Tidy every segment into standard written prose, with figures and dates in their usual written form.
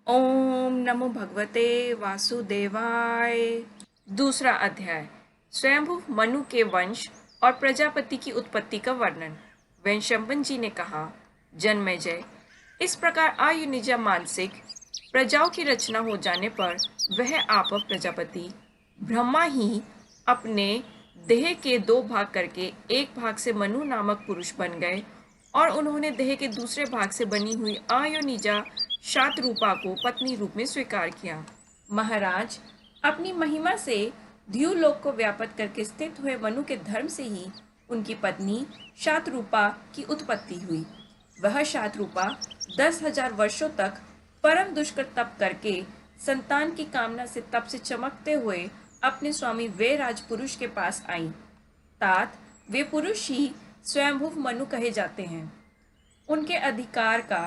ओम नमो भगवते वासुदेवाय। दूसरा अध्याय। स्वयंभू मनु के वंश और प्रजापति की उत्पत्ति का वर्णन। वैशंपन जी ने कहा, जन्मेजय, इस प्रकार आयुनिजा मानसिक प्रजाओं की रचना हो जाने पर वह आप प्रजापति ब्रह्मा ही अपने देह के दो भाग करके एक भाग से मनु नामक पुरुष बन गए और उन्होंने देह के दूसरे भाग से बनी हुई आयोनिजा शातरूपा को पत्नी रूप में स्वीकार किया। महाराज, अपनी महिमा से द्युलोक को व्यापत करके स्थित हुए मनु के धर्म से ही उनकी पत्नी शातरूपा की उत्पत्ति हुई। वह शातरूपा 10,000 वर्षों तक परम दुष्कर तप करके संतान की कामना से तप से चमकते हुए अपने स्वामी वे राजपुरुष के पास आई। तात वे पुरुष ही स्वयंभू मनु कहे जाते हैं। उनके अधिकार का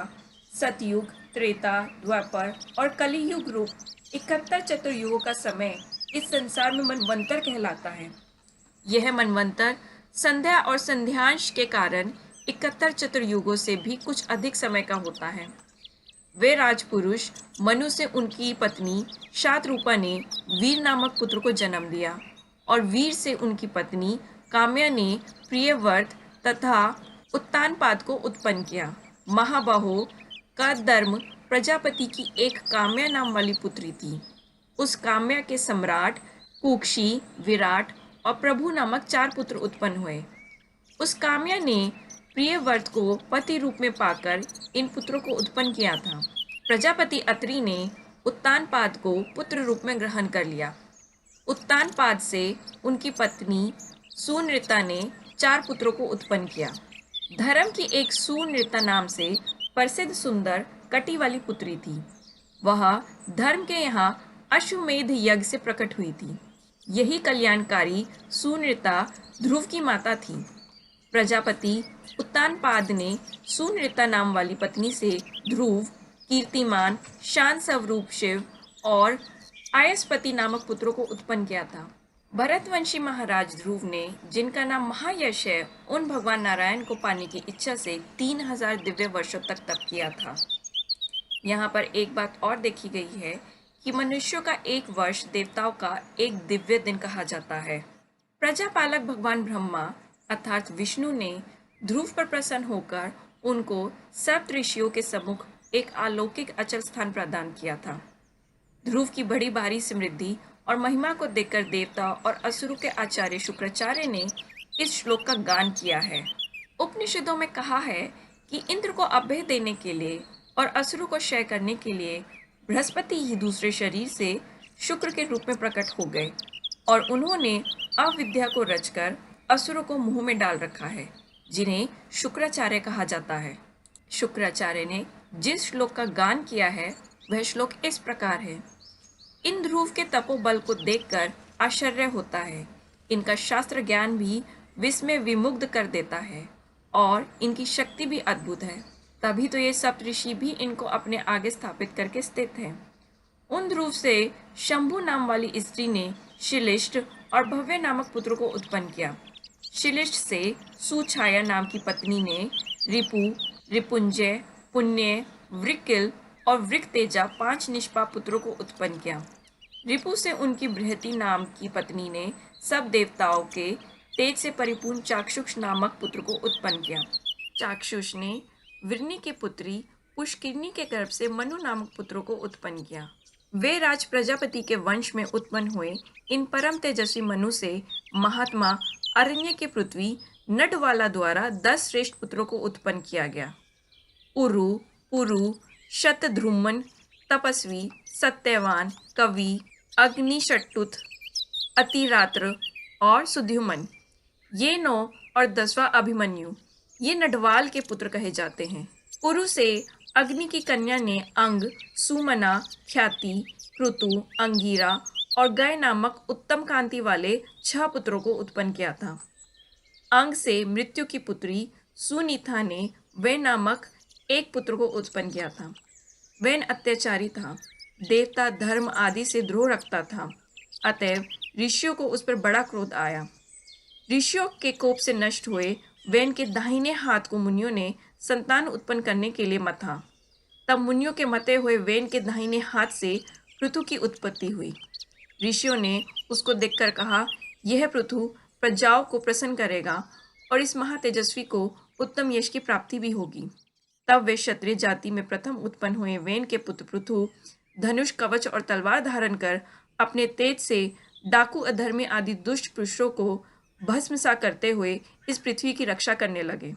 सतयुग, त्रेता, द्वापर और कलियुग रूप 71 चतुर्युगों का समय इस संसार में मनवंतर कहलाता है। यह मनवंतर संध्या और संध्यांश के कारण 71 चतुर्युगों से भी कुछ अधिक समय का होता है। वे राजपुरुष मनु से उनकी पत्नी शातरूपा ने वीर नामक पुत्र को जन्म दिया और वीर से उनकी पत्नी काम्या ने प्रियव्रत तथा उत्तानपाद को उत्पन्न किया। महाबाहो का धर्म प्रजापति की एक काम्या नाम वाली पुत्री थी। उस काम्या के सम्राट कुक्षी, विराट और प्रभु नामक 4 पुत्र उत्पन्न हुए। उस काम्या ने प्रियव्रत को पति रूप में पाकर इन पुत्रों को उत्पन्न किया था। प्रजापति अत्रि ने उत्तानपाद को पुत्र रूप में ग्रहण कर लिया। उत्तानपाद से उनकी पत्नी सुनृता ने 4 पुत्रों को उत्पन्न किया। धर्म की एक सुनृता नाम से प्रसिद्ध सुंदर कटी वाली पुत्री थी। वह धर्म के यहाँ अश्वमेध यज्ञ से प्रकट हुई थी। यही कल्याणकारी सुनृता ध्रुव की माता थी। प्रजापति उत्तानपाद ने सुनृता नाम वाली पत्नी से ध्रुव, कीर्तिमान, शांत स्वरूप शिव और आयस्पति नामक पुत्रों को उत्पन्न किया था। भरतवंशी महाराज ध्रुव ने, जिनका नाम महायश है, उन भगवान नारायण को पाने की इच्छा से 3000 दिव्य वर्षों तक तप किया था। यहाँ पर एक बात और देखी गई है कि मनुष्यों का एक वर्ष देवताओं का एक दिव्य दिन कहा जाता है। प्रजापालक भगवान ब्रह्मा अर्थात विष्णु ने ध्रुव पर प्रसन्न होकर उनको सप्त ऋषियों के सम्मुख एक अलौकिक अचल स्थान प्रदान किया था। ध्रुव की बड़ी भारी समृद्धि और महिमा को देखकर देवता और असुरों के आचार्य शुक्राचार्य ने इस श्लोक का गान किया है। उपनिषदों में कहा है कि इंद्र को अभय देने के लिए और असुरों को क्षय करने के लिए बृहस्पति ही दूसरे शरीर से शुक्र के रूप में प्रकट हो गए और उन्होंने अविद्या को रचकर असुरों को मुंह में डाल रखा है, जिन्हें शुक्राचार्य कहा जाता है। शुक्राचार्य ने जिस श्लोक का गान किया है वह श्लोक इस प्रकार है। इन ध्रुव के तपोबल को देखकर आश्चर्य होता है। इनका शास्त्र ज्ञान भी विस्मय विमुग्ध कर देता है और इनकी शक्ति भी अद्भुत है। तभी तो ये सप्तऋषि भी इनको अपने आगे स्थापित करके स्थित हैं। उन ध्रुव से शंभु नाम वाली स्त्री ने शिलिष्ट और भव्य नामक पुत्र को उत्पन्न किया। शिलिष्ट से सुछाया नाम की पत्नी ने रिपु, रिपुंजय, पुण्य, वृकिल और वृकतेजा 5 निष्पाप पुत्रों को उत्पन्न किया। रिपु से उनकी बृहति नाम की पत्नी ने सब देवताओं के तेज से परिपूर्ण चाक्षुष नामक पुत्र को उत्पन्न किया। चाक्षुष ने वृनि की पुत्री पुष्किरनी के गर्भ से मनु नामक पुत्रों को उत्पन्न किया। वे राज प्रजापति के वंश में उत्पन्न हुए इन परम तेजस्वी मनु से महात्मा अरण्य के पृथ्वी नटवाला द्वारा 10 श्रेष्ठ पुत्रों को उत्पन्न किया गया। उरु, पुरु, शतध्रुमन, तपस्वी, सत्यवान, कवि, अग्निशट्टुत, अतिरात्र और सुद्युमन, ये 9 और 10वां अभिमन्यु, ये नटवाल के पुत्र कहे जाते हैं। पुरु से अग्नि की कन्या ने अंग, सुमना, ख्याति, क्रतु, अंगीरा और गय नामक उत्तम कांति वाले 6 पुत्रों को उत्पन्न किया था। अंग से मृत्यु की पुत्री सुनीता ने वे नामक एक पुत्र को उत्पन्न किया था। वह अत्याचारी था, देवता धर्म आदि से द्रोह रखता था, अतएव ऋषियों को उस पर बड़ा क्रोध आया। ऋषियों के कोप से नष्ट हुए वैन के दाहिने हाथ को मुनियों ने संतान उत्पन्न करने के लिए मथा। तब मुनियों के मते हुए वेन के दाहिने हाथ से पृथु की उत्पत्ति हुई। ऋषियों ने उसको देखकर कहा, यह पृथु प्रजाओं को प्रसन्न करेगा और इस महातेजस्वी को उत्तम यश की प्राप्ति भी होगी। तब वे क्षत्रिय जाति में प्रथम उत्पन्न हुए वेन के पुत्र पृथु धनुष, कवच और तलवार धारण कर अपने तेज से डाकू, अधर्मी आदि दुष्ट पुरुषों को भस्मसा करते हुए इस पृथ्वी की रक्षा करने लगे।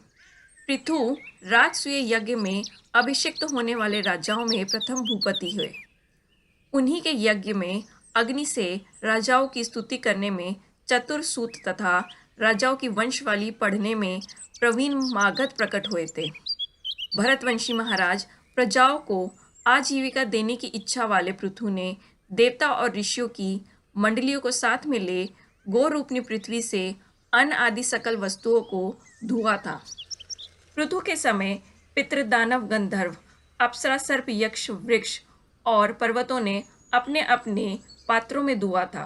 पृथु राजसूय यज्ञ में अभिषिक्त होने वाले राजाओं में प्रथम भूपति हुए। उन्हीं के यज्ञ में अग्नि से राजाओं की स्तुति करने में चतुर सूत तथा राजाओं की वंशवाली पढ़ने में प्रवीण मागध प्रकट हुए थे। भरतवंशी महाराज प्रजाओं को आजीविका देने की इच्छा वाले पृथु ने देवता और ऋषियों की मंडलियों को साथ में ले गोरूपनी पृथ्वी से अन्न आदि सकल वस्तुओं को धुआ था। पृथु के समय पितृदानव, गंधर्व, अप्सरा, सर्प, यक्ष, वृक्ष और पर्वतों ने अपने अपने पात्रों में दुआ था।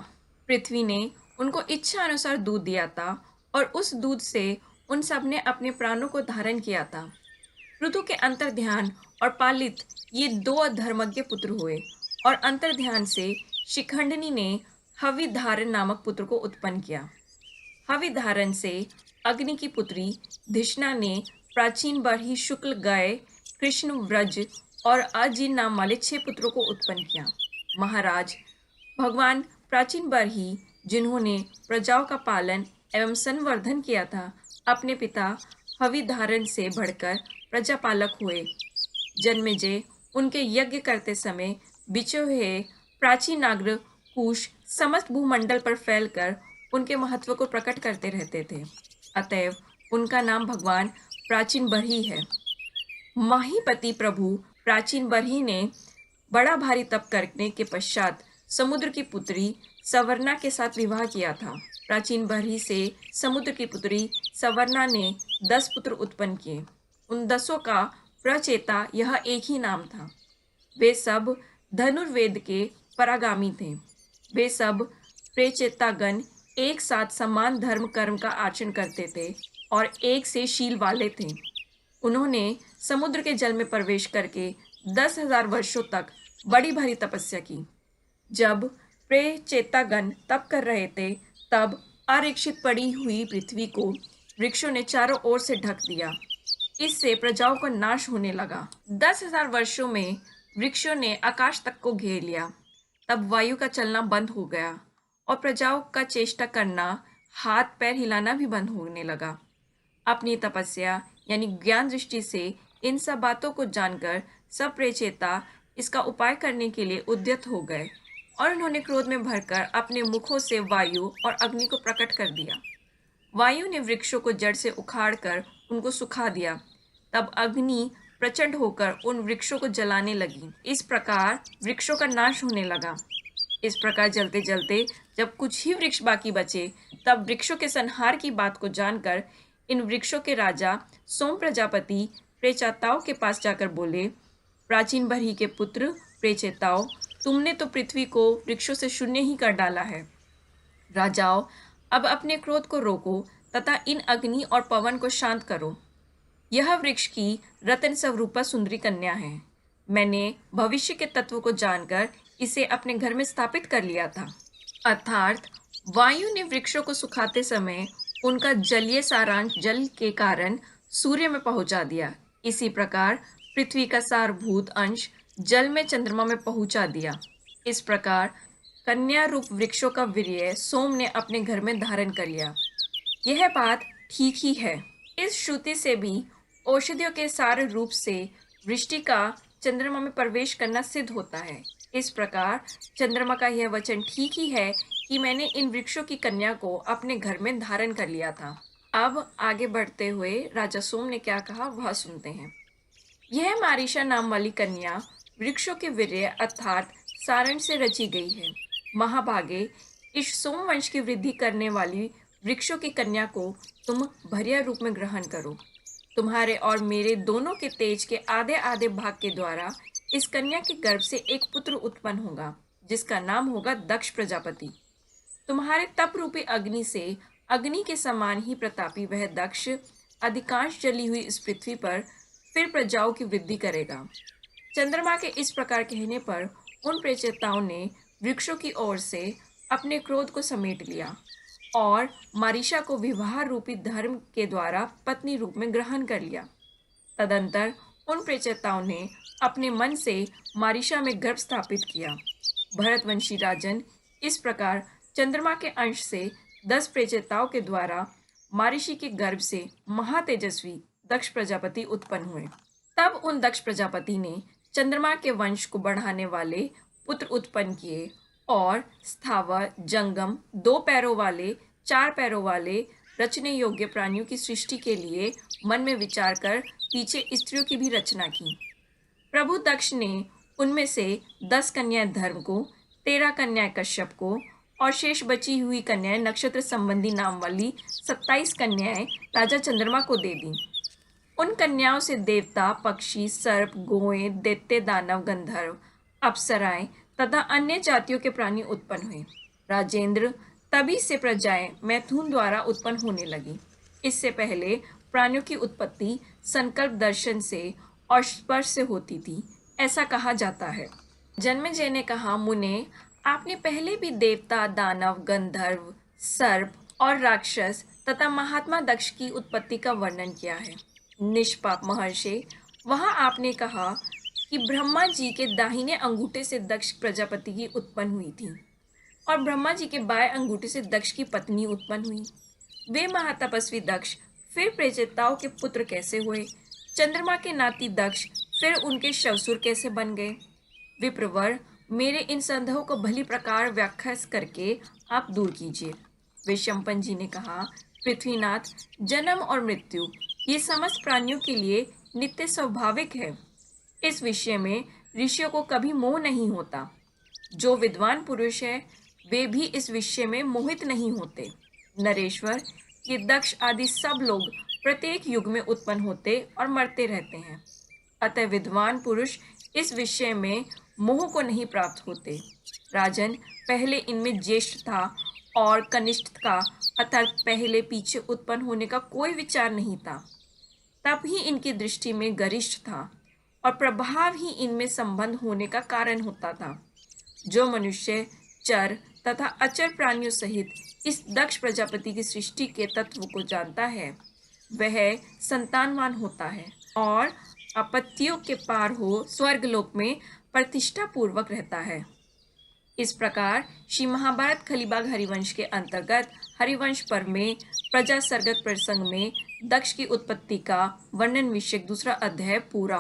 पृथ्वी ने उनको इच्छा अनुसार दूध दिया था और उस दूध से उन सब ने अपने प्राणों को धारण किया था। पृथु के अंतर्ध्यान और पालित ये दो धर्मज्ञ पुत्र हुए और अंतर्ध्यान से शिखंडनी ने हविधारण नामक पुत्र को उत्पन्न किया। हविधारण से अग्नि की पुत्री धिष्णा ने प्राचीन बरही, शुक्ल, गय, कृष्ण, व्रज और अजिन नाम वाले 6 पुत्रों को उत्पन्न किया। महाराज भगवान प्राचीन बरही, जिन्होंने प्रजाओं का पालन एवं संवर्धन किया था, अपने पिता हविधारण से बढ़कर प्रजापालक हुए। जन्मेजय उनके यज्ञ करते समय बिछे हुए प्राचीन नागर कुश समस्त भूमंडल पर फैलकर उनके महत्व को प्रकट करते रहते थे। अतएव उनका नाम भगवान प्राचीन बरही है। महीपति प्रभु प्राचीन बरही ने बड़ा भारी तप करने के पश्चात समुद्र की पुत्री सवर्णा के साथ विवाह किया था। प्राचीन बरही से समुद्र की पुत्री सवर्णा ने 10 पुत्र उत्पन्न किए। उन 10 का प्रचेता यह एक ही नाम था। वे सब धनुर्वेद के परागामी थे। वे सब प्रचेतागण एक साथ समान धर्म कर्म का आचरण करते थे और एक से शील वाले थे। उन्होंने समुद्र के जल में प्रवेश करके 10,000 वर्षों तक बड़ी भारी तपस्या की। जब प्रचेतागण तप कर रहे थे, तब आरक्षित पड़ी हुई पृथ्वी को वृक्षों ने चारों ओर से ढक दिया। इससे प्रजाओं का नाश होने लगा। 10,000 वर्षों में वृक्षों ने आकाश तक को घेर लिया। तब वायु का चलना बंद हो गया और प्रजाओं का चेष्टा करना, हाथ पैर हिलाना भी बंद होने लगा। अपनी तपस्या यानी ज्ञान दृष्टि से इन सब बातों को जानकर सब प्रचेता इसका उपाय करने के लिए उद्यत हो गए और उन्होंने क्रोध में भरकर अपने मुखों से वायु और अग्नि को प्रकट कर दिया। वायु ने वृक्षों को जड़ से उखाड़कर उनको सुखा दिया। तब अग्नि प्रचंड होकर उन वृक्षों को जलाने लगी। इस प्रकार वृक्षों का नाश होने लगा। इस प्रकार जलते जलते जब कुछ ही वृक्ष बाकी बचे, तब वृक्षों के संहार की बात को जानकर इन वृक्षों के राजा सोम प्रजापति प्रेचेताओं के पास जाकर बोले, प्राचीन बरही के पुत्र प्रेचेताओं, तुमने तो पृथ्वी को वृक्षों से शून्य ही कर डाला है। राजाओं, अब अपने क्रोध को रोको तथा इन अग्नि और पवन को शांत करो। यह वृक्ष की रत्न स्वरूपा सुंदरी कन्या है। मैंने भविष्य के तत्व को जानकर इसे अपने घर में स्थापित कर लिया था। अर्थात वायु ने वृक्षों को सुखाते समय उनका जलीय सारांश जल के कारण सूर्य में पहुंचा दिया। इसी प्रकार पृथ्वी का सारभूत अंश जल में चंद्रमा में पहुंचा दिया। इस प्रकार कन्या रूप वृक्षों का वीर्य सोम ने अपने घर में धारण कर लिया। यह बात ठीक ही है। इस श्रुति से भी औषधियों के सार रूप से वृष्टि का चंद्रमा में प्रवेश करना सिद्ध होता है। इस प्रकार चंद्रमा का यह वचन ठीक ही है कि मैंने इन वृक्षों की कन्या को अपने घर में धारण कर लिया था। अब आगे बढ़ते हुए राजा सोम ने क्या कहा वह सुनते हैं। यह मारीशा नाम वाली कन्या वृक्षों के वीर्य अर्थात सारण से रची गई है। महाभागे, इस सोम वंश की वृद्धि करने वाली वृक्षों की कन्या को तुम भर्या रूप में ग्रहण करो। तुम्हारे और मेरे दोनों के तेज के आधे आधे भाग के द्वारा इस कन्या के गर्भ से एक पुत्र उत्पन्न होगा, जिसका नाम होगा दक्ष प्रजापति। तुम्हारे तप रूपी अग्नि से अग्नि के समान ही प्रतापी वह दक्ष अधिकांश जली हुई इस पृथ्वी पर फिर प्रजाओं की वृद्धि करेगा। चंद्रमा के इस प्रकार कहने पर उन प्रेचेताओं ने वृक्षों की ओर से अपने क्रोध को समेट लिया और मारीशा को विवाह रूपी धर्म के द्वारा पत्नी रूप में ग्रहण कर लिया। तदंतर उन प्रेचेताओं ने अपने मन से मारीशा में गर्भ स्थापित किया। भरतवंशी राजन इस प्रकार चंद्रमा के अंश से 10 प्रेचेताओं के द्वारा मारीशी के गर्भ से महातेजस्वी दक्ष प्रजापति उत्पन्न हुए। तब उन दक्ष प्रजापति ने चंद्रमा के वंश को बढ़ाने वाले पुत्र उत्पन्न किए और स्थावर, जंगम, 2 पैरों वाले, 4 पैरों वाले, रचने योग्य प्राणियों की सृष्टि के लिए मन में विचार कर पीछे स्त्रियों की भी रचना की। प्रभु दक्ष ने उनमें से 10 कन्याएं धर्म को, 13 कन्याएं कश्यप को और शेष बची हुई कन्याएं नक्षत्र संबंधी नाम वाली 27 कन्याएं राजा चंद्रमा को दे दी। उन कन्याओं से देवता, पक्षी, सर्प, गोएं, दैत्य, दानव, गंधर्व, अप्सराएं तथा अन्य जातियों के प्राणी उत्पन्न हुए। राजेंद्र, तभी से प्रजाएं मैथुन द्वारा उत्पन्न होने लगी। इससे पहले प्राणियों की उत्पत्ति संकल्प दर्शन से और स्पर्श से होती थी, ऐसा कहा जाता है। जन्मेजय ने कहा, मुने, आपने पहले भी देवता, दानव, गंधर्व, सर्प और राक्षस तथा महात्मा दक्ष की उत्पत्ति का वर्णन किया है। निष्पाप महर्षि, वहां आपने कहा कि ब्रह्मा जी के दाहिने अंगूठे से दक्ष प्रजापति की उत्पन्न हुई थी और ब्रह्मा जी के बाएं अंगूठे से दक्ष की पत्नी उत्पन्न हुई। वे महातपस्वी दक्ष फिर प्रेचेताओं के पुत्र कैसे हुए? चंद्रमा के नाती दक्ष फिर उनके शवसुर कैसे बन गए? विप्रवर, मेरे इन संदेहों को भली प्रकार व्याख्या करके आप दूर कीजिए। वैशंपन जी ने कहा, पृथ्वीनाथ, जन्म और मृत्यु ये समस्त प्राणियों के लिए नित्य स्वाभाविक है। इस विषय में ऋषियों को कभी मोह नहीं होता। जो विद्वान पुरुष है वे भी इस विषय में मोहित नहीं होते। नरेश्वर, ये दक्ष आदि सब लोग प्रत्येक युग में उत्पन्न होते और मरते रहते हैं, अतः विद्वान पुरुष इस विषय में मोह को नहीं प्राप्त होते। राजन, पहले इनमें ज्येष्ठ था और कनिष्ठ का, अर्थात पहले पीछे उत्पन्न होने का कोई विचार नहीं था। तब ही इनकी दृष्टि में गरिष्ठ था और प्रभाव ही इनमें संबंध होने का कारण होता था। जो मनुष्य चर तथा अचर प्राणियों सहित इस दक्ष प्रजापति की सृष्टि के तत्व को जानता है वह संतानवान होता है और आपत्तियों के पार हो स्वर्गलोक में प्रतिष्ठा पूर्वक रहता है। इस प्रकार श्री महाभारत खलीबाग हरिवंश के अंतर्गत हरिवंश पर्व में प्रजा सर्गत प्रसंग में दक्ष की उत्पत्ति का वर्णन विषयक दूसरा अध्याय पूरा